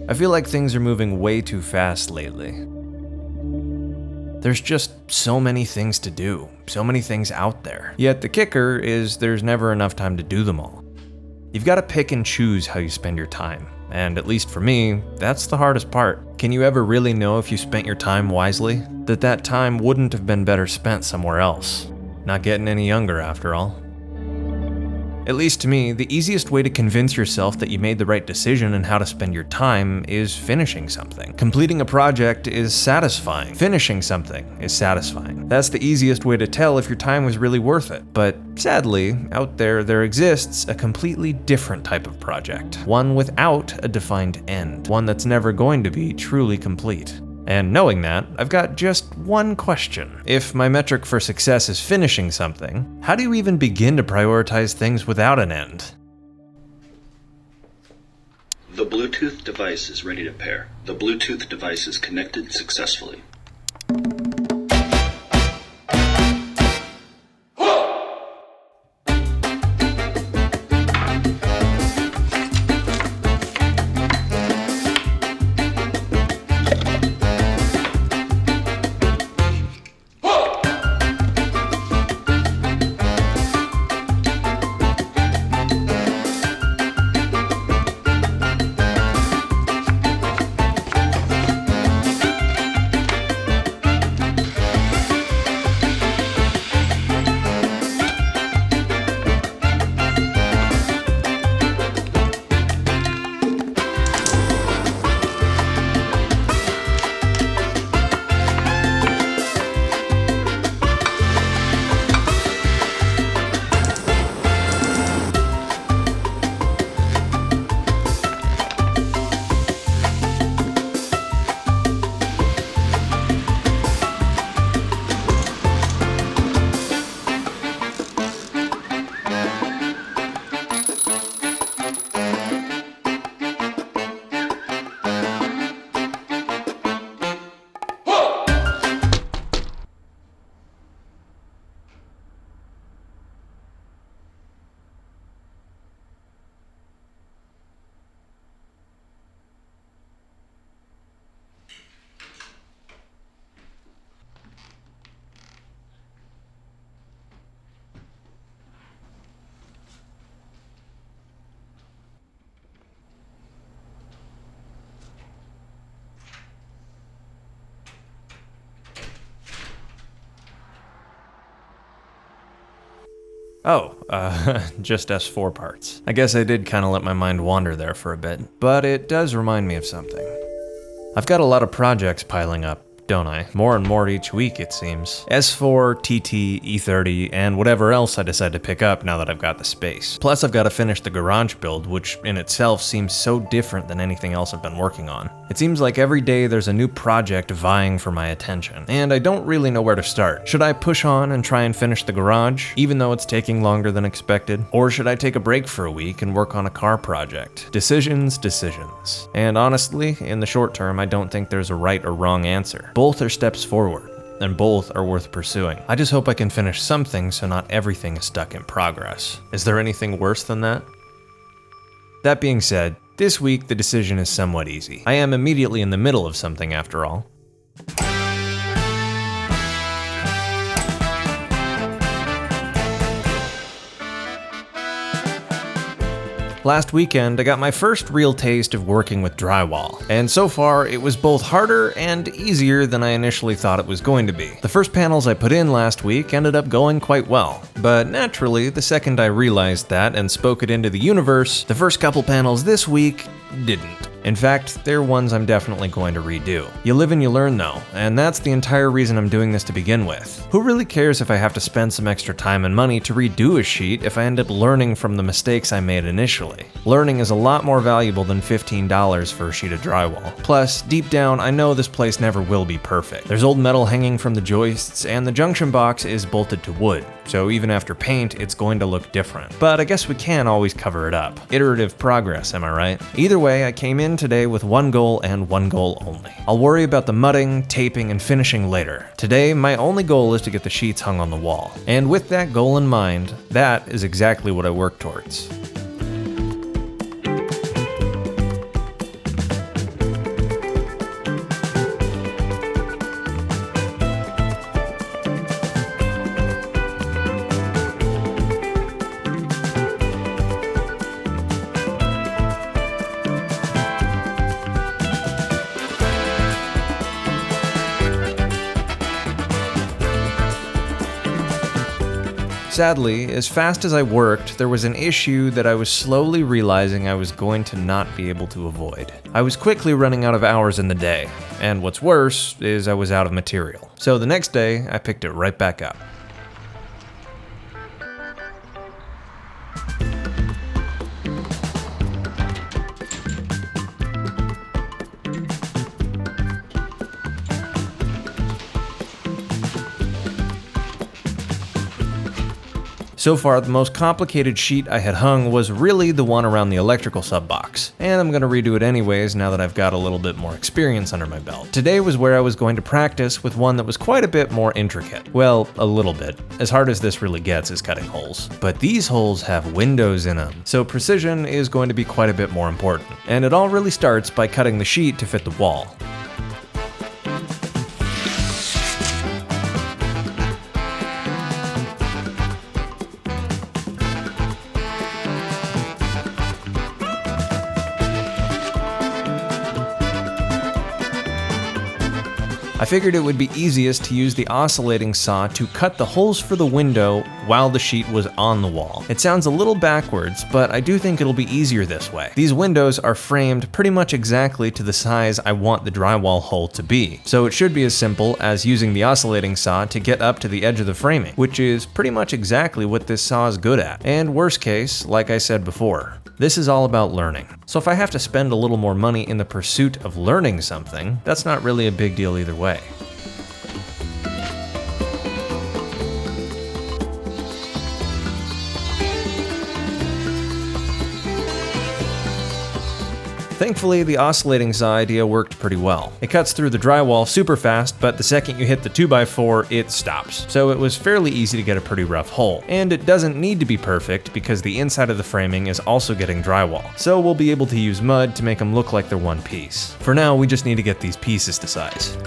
I feel like things are moving way too fast lately. There's just so many things to do, so many things out there. Yet the kicker is there's never enough time to do them all. You've got to pick and choose how you spend your time, and at least for me, that's the hardest part. Can you ever really know if you spent your time wisely? That time wouldn't have been better spent somewhere else. Not getting any younger after all. At least to me, the easiest way to convince yourself that you made the right decision and how to spend your time is finishing something. Completing a project is satisfying. Finishing something is satisfying. That's the easiest way to tell if your time was really worth it. But sadly, out there exists a completely different type of project. One without a defined end. One that's never going to be truly complete. And knowing that, I've got just one question. If my metric for success is finishing something, how do you even begin to prioritize things without an end? The Bluetooth device is ready to pair. The Bluetooth device is connected successfully. Just S4 parts. I guess I did kind of let my mind wander there for a bit, but it does remind me of something. I've got a lot of projects piling up, don't I? More and more each week, it seems. S4, TT, E30, and whatever else I decide to pick up now that I've got the space. Plus, I've got to finish the garage build, which in itself seems so different than anything else I've been working on. It seems like every day there's a new project vying for my attention, and I don't really know where to start. Should I push on and try and finish the garage, even though it's taking longer than expected? Or should I take a break for a week and work on a car project? Decisions. And honestly, in the short term, I don't think there's a right or wrong answer. Both are steps forward, and both are worth pursuing. I just hope I can finish something so not everything is stuck in progress. Is there anything worse than that? That being said, this week the decision is somewhat easy. I am immediately in the middle of something after all. Last weekend, I got my first real taste of working with drywall, and so far it was both harder and easier than I initially thought it was going to be. The first panels I put in last week ended up going quite well, but naturally, the second I realized that and spoke it into the universe, the first couple panels this week didn't. In fact, they're ones I'm definitely going to redo. You live and you learn though, and that's the entire reason I'm doing this to begin with. Who really cares if I have to spend some extra time and money to redo a sheet if I end up learning from the mistakes I made initially? Learning is a lot more valuable than $15 for a sheet of drywall. Plus, deep down, I know this place never will be perfect. There's old metal hanging from the joists, and the junction box is bolted to wood, so even after paint, it's going to look different. But I guess we can always cover it up. Iterative progress, am I right? Either way, I came in today with one goal and one goal only. I'll worry about the mudding, taping, and finishing later. Today, my only goal is to get the sheets hung on the wall. And with that goal in mind, that is exactly what I work towards. Sadly, as fast as I worked, there was an issue that I was slowly realizing I was going to not be able to avoid. I was quickly running out of hours in the day, and what's worse is I was out of material. So the next day, I picked it right back up. So far, the most complicated sheet I had hung was really the one around the electrical sub-box, and I'm going to redo it anyways now that I've got a little bit more experience under my belt. Today was where I was going to practice with one that was quite a bit more intricate. Well, a little bit. As hard as this really gets is cutting holes. But these holes have windows in them, so precision is going to be quite a bit more important. And it all really starts by cutting the sheet to fit the wall. I figured it would be easiest to use the oscillating saw to cut the holes for the window while the sheet was on the wall. It sounds a little backwards, but I do think it'll be easier this way. These windows are framed pretty much exactly to the size I want the drywall hole to be, so it should be as simple as using the oscillating saw to get up to the edge of the framing, which is pretty much exactly what this saw is good at. And worst case, like I said before, this is all about learning. So if I have to spend a little more money in the pursuit of learning something, that's not really a big deal either way. Thankfully, the oscillating saw idea worked pretty well. It cuts through the drywall super fast, but the second you hit the 2x4, it stops. So it was fairly easy to get a pretty rough hole. And it doesn't need to be perfect because the inside of the framing is also getting drywall. So we'll be able to use mud to make them look like they're one piece. For now, we just need to get these pieces to size.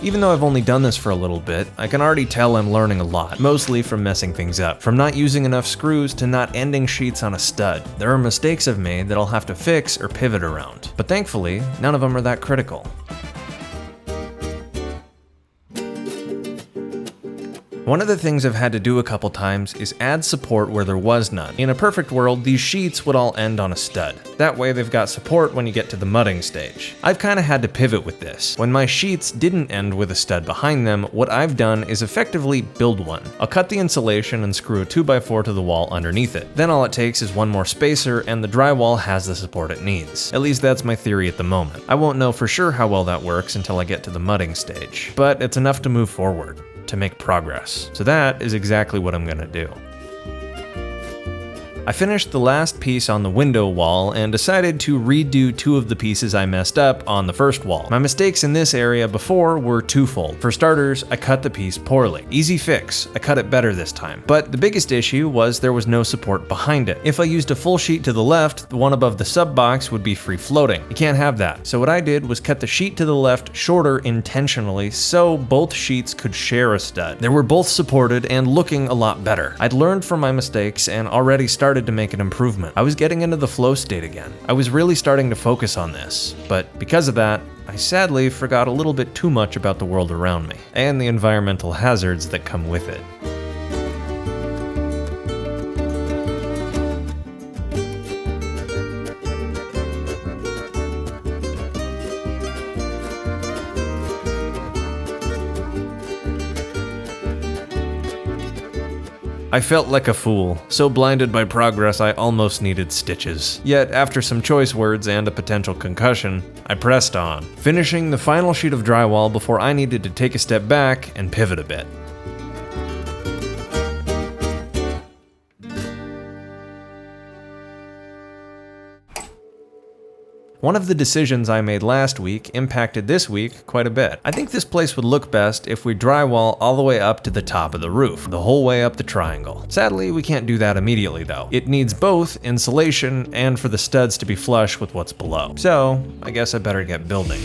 Even though I've only done this for a little bit, I can already tell I'm learning a lot, mostly from messing things up. From not using enough screws to not ending sheets on a stud. There are mistakes I've made that I'll have to fix or pivot around. But thankfully, none of them are that critical. One of the things I've had to do a couple times is add support where there was none. In a perfect world, these sheets would all end on a stud. That way they've got support when you get to the mudding stage. I've kinda had to pivot with this. When my sheets didn't end with a stud behind them, what I've done is effectively build one. I'll cut the insulation and screw a 2x4 to the wall underneath it. Then all it takes is one more spacer and the drywall has the support it needs. At least that's my theory at the moment. I won't know for sure how well that works until I get to the mudding stage. But it's enough to move forward. To make progress. So that is exactly what I'm gonna do. I finished the last piece on the window wall and decided to redo two of the pieces I messed up on the first wall. My mistakes in this area before were twofold. For starters, I cut the piece poorly. Easy fix, I cut it better this time. But the biggest issue was there was no support behind it. If I used a full sheet to the left, the one above the sub box would be free floating. You can't have that. So what I did was cut the sheet to the left shorter intentionally so both sheets could share a stud. They were both supported and looking a lot better. I'd learned from my mistakes and already started to make an improvement. I was getting into the flow state again. I was really starting to focus on this, but because of that, I sadly forgot a little bit too much about the world around me and the environmental hazards that come with it. I felt like a fool, so blinded by progress I almost needed stitches. Yet, after some choice words and a potential concussion, I pressed on, finishing the final sheet of drywall before I needed to take a step back and pivot a bit. One of the decisions I made last week impacted this week quite a bit. I think this place would look best if we drywall all the way up to the top of the roof, the whole way up the triangle. Sadly, we can't do that immediately though. It needs both insulation and for the studs to be flush with what's below. So, I guess I better get building.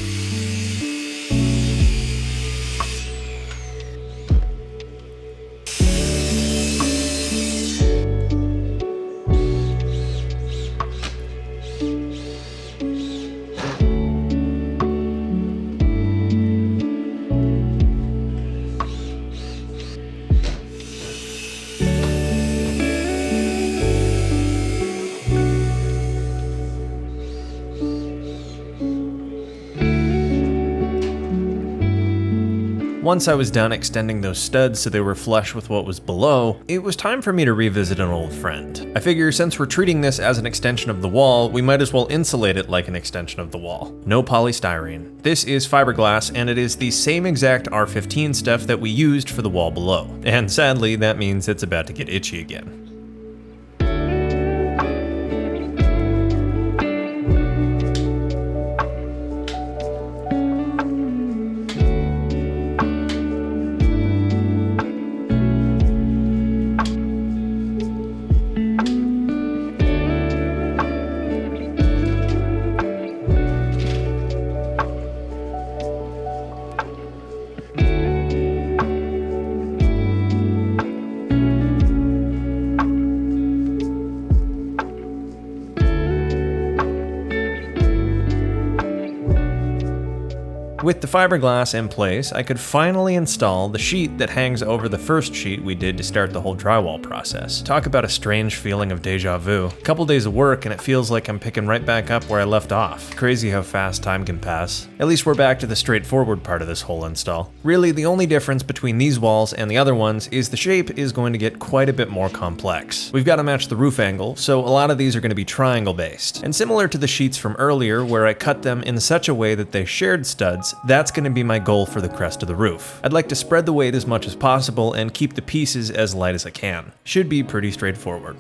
Once I was done extending those studs so they were flush with what was below, it was time for me to revisit an old friend. I figure since we're treating this as an extension of the wall, we might as well insulate it like an extension of the wall. No polystyrene. This is fiberglass, and it is the same exact R15 stuff that we used for the wall below. And sadly, that means it's about to get itchy again. With the fiberglass in place, I could finally install the sheet that hangs over the first sheet we did to start the whole drywall process. Talk about a strange feeling of deja vu. A couple days of work and it feels like I'm picking right back up where I left off. Crazy how fast time can pass. At least we're back to the straightforward part of this whole install. Really, the only difference between these walls and the other ones is the shape is going to get quite a bit more complex. We've got to match the roof angle, so a lot of these are going to be triangle based. And similar to the sheets from earlier where I cut them in such a way that they shared studs, that's going to be my goal for the crest of the roof. I'd like to spread the weight as much as possible and keep the pieces as light as I can. Should be pretty straightforward.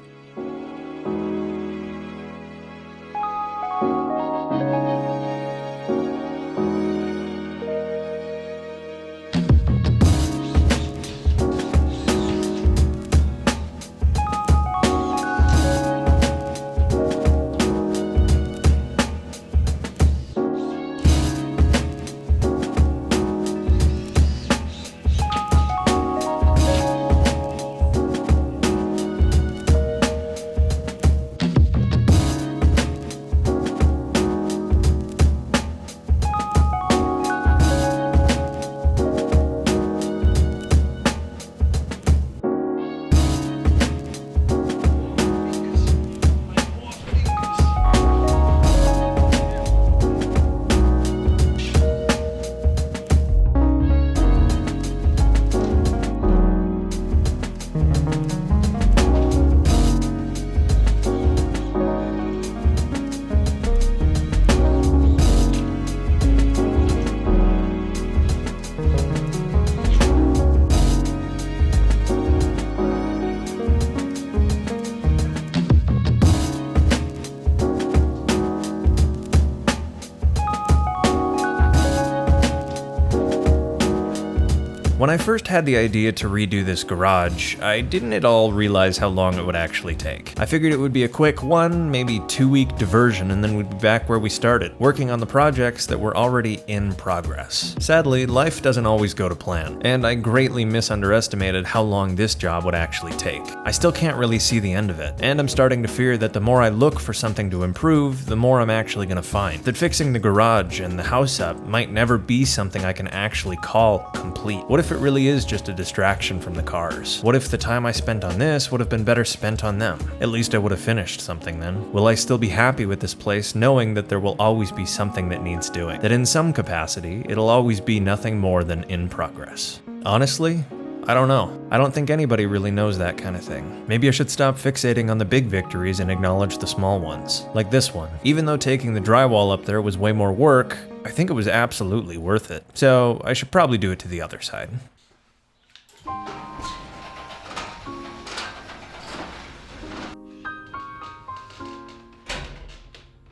When I first had the idea to redo this garage, I didn't at all realize how long it would actually take. I figured it would be a quick 1, maybe 2-week diversion and then we'd be back where we started, working on the projects that were already in progress. Sadly, life doesn't always go to plan, and I greatly misunderestimated how long this job would actually take. I still can't really see the end of it, and I'm starting to fear that the more I look for something to improve, the more I'm actually gonna find. That fixing the garage and the house up might never be something I can actually call complete. What if it really is just a distraction from the cars? What if the time I spent on this would have been better spent on them? At least I would have finished something then. Will I still be happy with this place knowing that there will always be something that needs doing? That in some capacity, it'll always be nothing more than in progress? Honestly, I don't know. I don't think anybody really knows that kind of thing. Maybe I should stop fixating on the big victories and acknowledge the small ones. Like this one. Even though taking the drywall up there was way more work, I think it was absolutely worth it. So I should probably do it to the other side.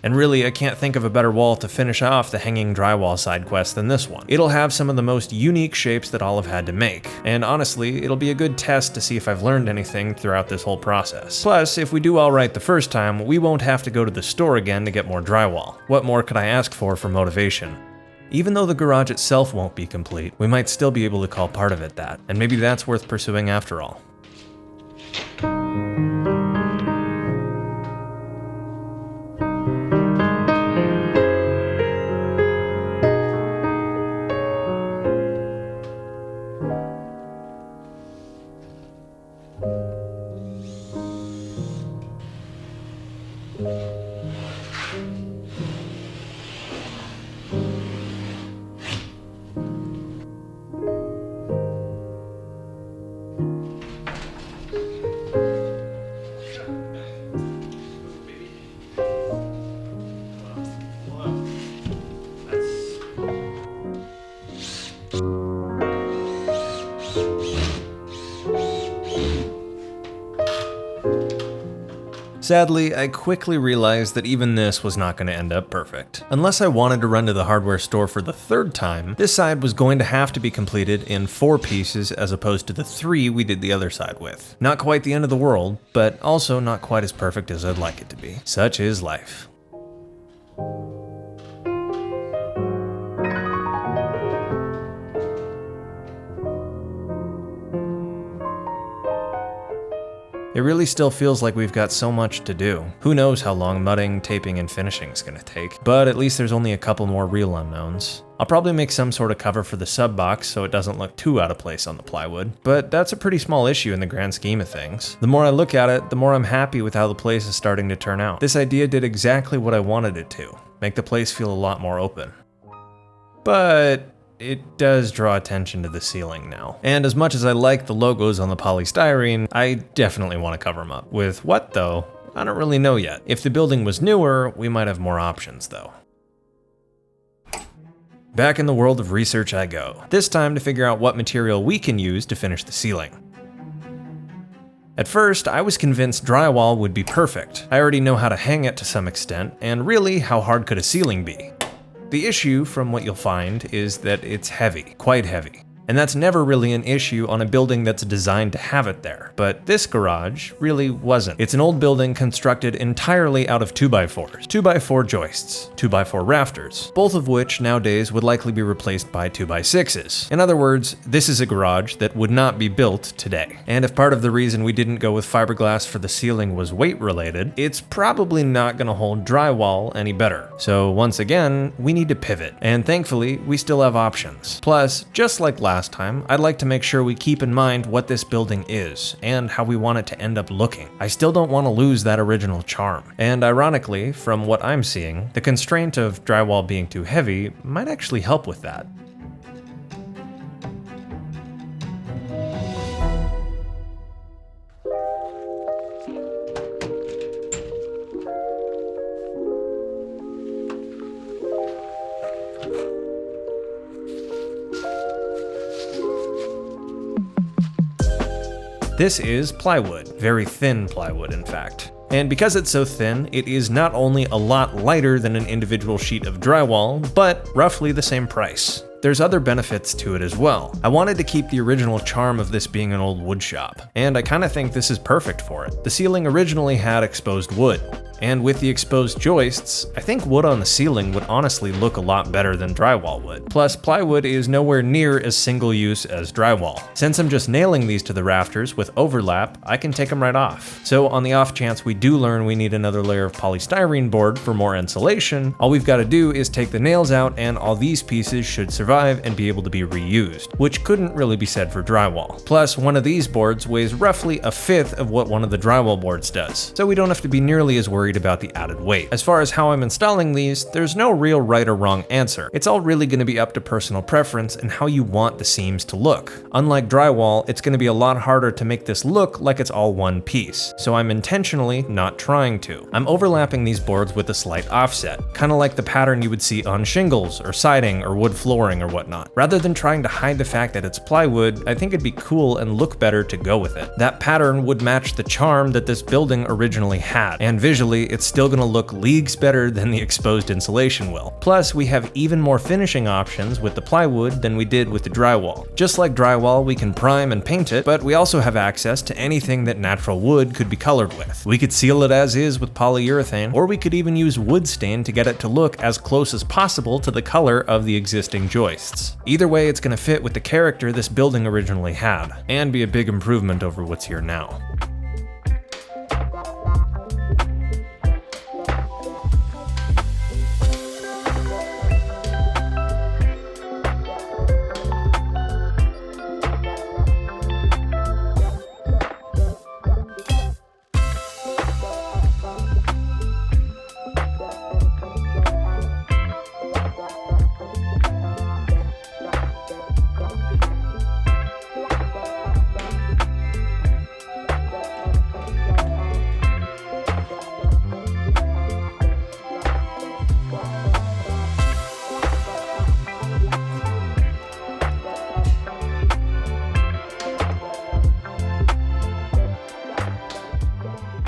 And really, I can't think of a better wall to finish off the hanging drywall side quest than this one. It'll have some of the most unique shapes that I'll have had to make, and honestly, it'll be a good test to see if I've learned anything throughout this whole process. Plus, if we do all right the first time, we won't have to go to the store again to get more drywall. What more could I ask for motivation? Even though the garage itself won't be complete, we might still be able to call part of it that, and maybe that's worth pursuing after all. Sadly, I quickly realized that even this was not going to end up perfect. Unless I wanted to run to the hardware store for the third time, this side was going to have to be completed in 4 pieces as opposed to the 3 we did the other side with. Not quite the end of the world, but also not quite as perfect as I'd like it to be. Such is life. It really still feels like we've got so much to do. Who knows how long mudding, taping, and finishing is gonna take, but at least there's only a couple more real unknowns. I'll probably make some sort of cover for the sub box so it doesn't look too out of place on the plywood, but that's a pretty small issue in the grand scheme of things. The more I look at it, the more I'm happy with how the place is starting to turn out. This idea did exactly what I wanted it to, make the place feel a lot more open. But it does draw attention to the ceiling now. And as much as I like the logos on the polystyrene, I definitely want to cover them up. With what though? I don't really know yet. If the building was newer, we might have more options though. Back in the world of research I go, this time to figure out what material we can use to finish the ceiling. At first, I was convinced drywall would be perfect. I already know how to hang it to some extent, and really, how hard could a ceiling be? The issue, from what you'll find, is that it's heavy, quite heavy. And that's never really an issue on a building that's designed to have it there. But this garage really wasn't. It's an old building constructed entirely out of 2x4s, 2x4 joists, 2x4 rafters, both of which nowadays would likely be replaced by 2x6s. In other words, this is a garage that would not be built today. And if part of the reason we didn't go with fiberglass for the ceiling was weight related, it's probably not gonna hold drywall any better. So once again, we need to pivot. And thankfully, we still have options. Plus, just like last time, I'd like to make sure we keep in mind what this building is and how we want it to end up looking. I still don't want to lose that original charm. And ironically, from what I'm seeing, the constraint of drywall being too heavy might actually help with that. This is plywood, very thin plywood in fact. And because it's so thin, it is not only a lot lighter than an individual sheet of drywall, but roughly the same price. There's other benefits to it as well. I wanted to keep the original charm of this being an old wood shop, and I kinda think this is perfect for it. The ceiling originally had exposed wood, and with the exposed joists, I think wood on the ceiling would honestly look a lot better than drywall would. Plus, plywood is nowhere near as single use as drywall. Since I'm just nailing these to the rafters with overlap, I can take them right off. So on the off chance we do learn we need another layer of polystyrene board for more insulation, all we've got to do is take the nails out and all these pieces should survive and be able to be reused, which couldn't really be said for drywall. Plus, one of these boards weighs roughly a fifth of what one of the drywall boards does, so we don't have to be nearly as worried about the added weight. As far as how I'm installing these, there's no real right or wrong answer. It's all really going to be up to personal preference and how you want the seams to look. Unlike drywall, it's going to be a lot harder to make this look like it's all one piece, so I'm intentionally not trying to. I'm overlapping these boards with a slight offset, kind of like the pattern you would see on shingles or siding or wood flooring or whatnot. Rather than trying to hide the fact that it's plywood, I think it'd be cool and look better to go with it. That pattern would match the charm that this building originally had, and visually Hopefully, it's still gonna look leagues better than the exposed insulation will. Plus, we have even more finishing options with the plywood than we did with the drywall. Just like drywall, we can prime and paint it, but we also have access to anything that natural wood could be colored with. We could seal it as is with polyurethane, or we could even use wood stain to get it to look as close as possible to the color of the existing joists. Either way, it's gonna fit with the character this building originally had, and be a big improvement over what's here now.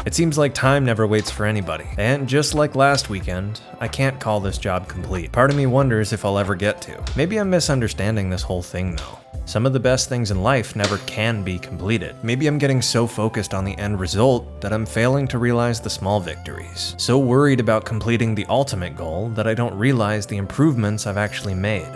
It seems like time never waits for anybody, and just like last weekend, I can't call this job complete. Part of me wonders if I'll ever get to. Maybe I'm misunderstanding this whole thing though. Some of the best things in life never can be completed. Maybe I'm getting so focused on the end result that I'm failing to realize the small victories. So worried about completing the ultimate goal that I don't realize the improvements I've actually made.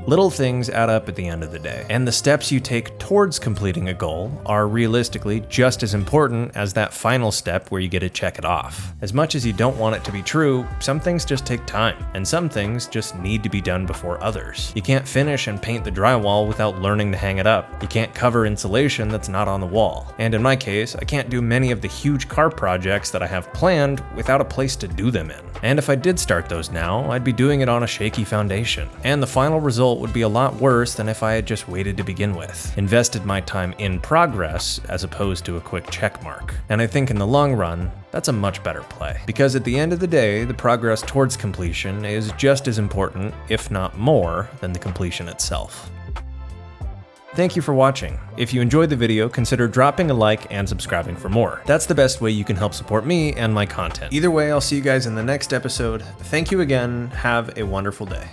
Little things add up at the end of the day, and the steps you take towards completing a goal are realistically just as important as that final step where you get to check it off. As much as you don't want it to be true, some things just take time, and some things just need to be done before others. You can't finish and paint the drywall without learning to hang it up. You can't cover insulation that's not on the wall. And in my case, I can't do many of the huge car projects that I have planned without a place to do them in. And if I did start those now, I'd be doing it on a shaky foundation. And the final result would be a lot worse than if I had just waited to begin with. Invested my time in progress as opposed to a quick check mark. And I think in the long run, that's a much better play. Because at the end of the day, the progress towards completion is just as important, if not more, than the completion itself. Thank you for watching. If you enjoyed the video, consider dropping a like and subscribing for more. That's the best way you can help support me and my content. Either way, I'll see you guys in the next episode. Thank you again. Have a wonderful day.